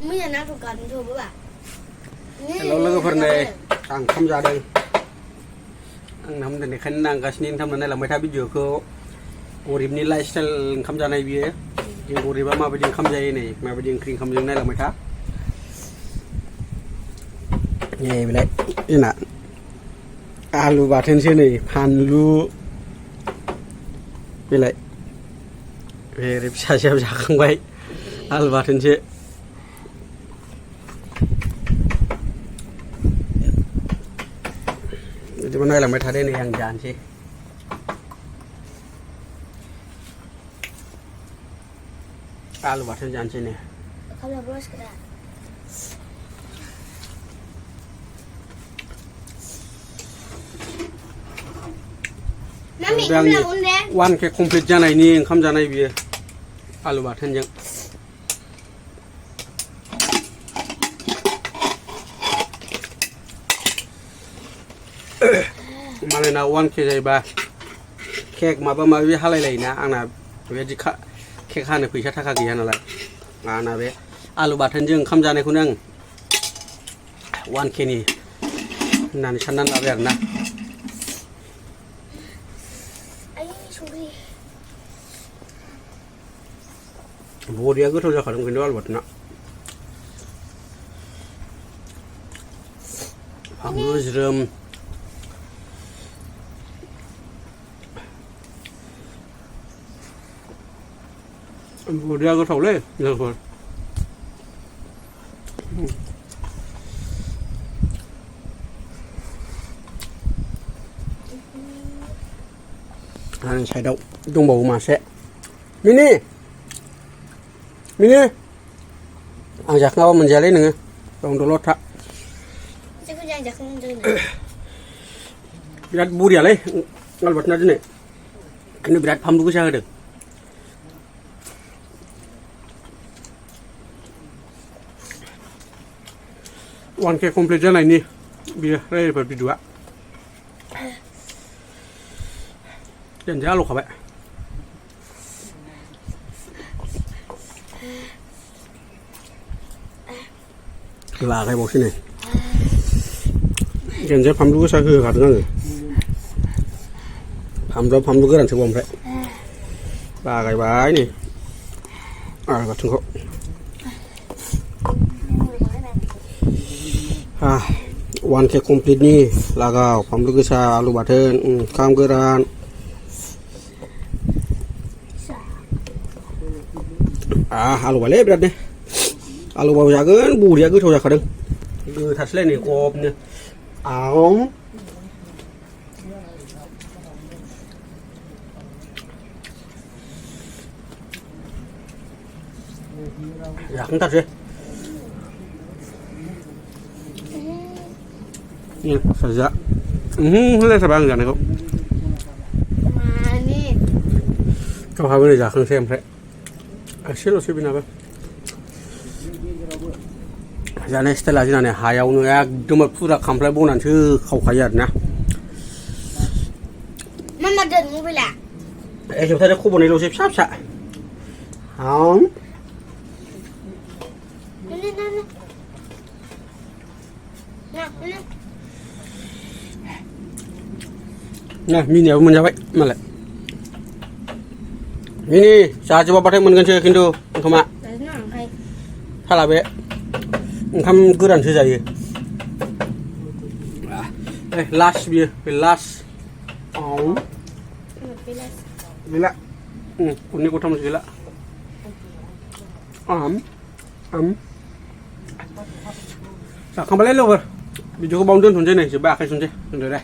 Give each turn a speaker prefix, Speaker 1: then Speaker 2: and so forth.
Speaker 1: ไม่อยากนักถูกกันถูกป่ะ
Speaker 2: Hello लोगोफोरनो आं ओंखाम जादों आंना दिनै खायनो नांगासिनो ओंखाम जानाय लांबाय था भिडिअखौ गरिबनि लाइफ स्टाइल ओंखाम जानाय बियो जों गरिबा माबायदि ओंखाम जायो नै माबायदि ओंख्रि ओंखामजों नायलांबाय था नै बेलाय जोंना आलु बाथोनसो नै फानलु बेलाय ओरै फिसासेयाव जाखांबाय आलु बाथोनसो बिदिबा नायलांबाय थादो नै आं जानोसै आलु बाथोन जानोसै नै बे आंनि 1K कमप्लिट जानायनि ओंखाम जानाय बियो आलु बाथोनजों मालायना 1K जायोबा केक माबा माबि हालायलायोना आंना बेबायदि केक हानो फैसा थाखा गैया नालाय आंना बे आलु बाथोनजों ओंखाम जानायखौनो आं 1K नि होननानै साननानै लाबाय आरोना बरिया गोथाव जाखादों खिन्थु आलु बाथोना फानलु ज्रोम बरिया गोथावलै लोगोफोर आंनि साइडआव दंबावो मासे मिनि आं जाखाङाबा मोनजायालै नोङो दं दलद था बिराद बरियालै आलु बाथोना दिनै खिन्थु बिराद फानलु गोसा होदों One K कमप्लिट जानायनि बियो रायलायफोर भिडिअआ दोनसै आलौखाबाय लागायबावसै नै दोनसै फानलु गोसा होखादों आङो फानलु गोरानसोबाव ओमफ्राय लागायबाय नै आलु बाथोनखौ One K कमप्लिट नि लागाव फानलु गोसा आलु बाथोन ओंखाम गोरान आलुबालै बिरादनो आलुबाबो जागोन बरिया गोथाव जाखादों गोथारसैलाय नै गबनो जाखांथारसै saja leser bang jangan kok
Speaker 1: mani
Speaker 2: kau habis jalan sayaempre asyik lo sih bina jangan setelah jalan ya hayau nu ya cuma pura kamplek bonan sih kau kayat nah
Speaker 1: mama dan mobil lah
Speaker 2: coba tadi aku boleh lo sih siap siap Nah, mini aku menjawab malah. Mini, saya coba pakai mengenai sekindo, engkau mak. Salah be, engkau geran saja. Last biar, last. Bila, ini kau tahu bila. Sao không lấy luôn rồi, bây giờ có bông đơn thuần trên này chỉ ba cái thuần trên, được đây.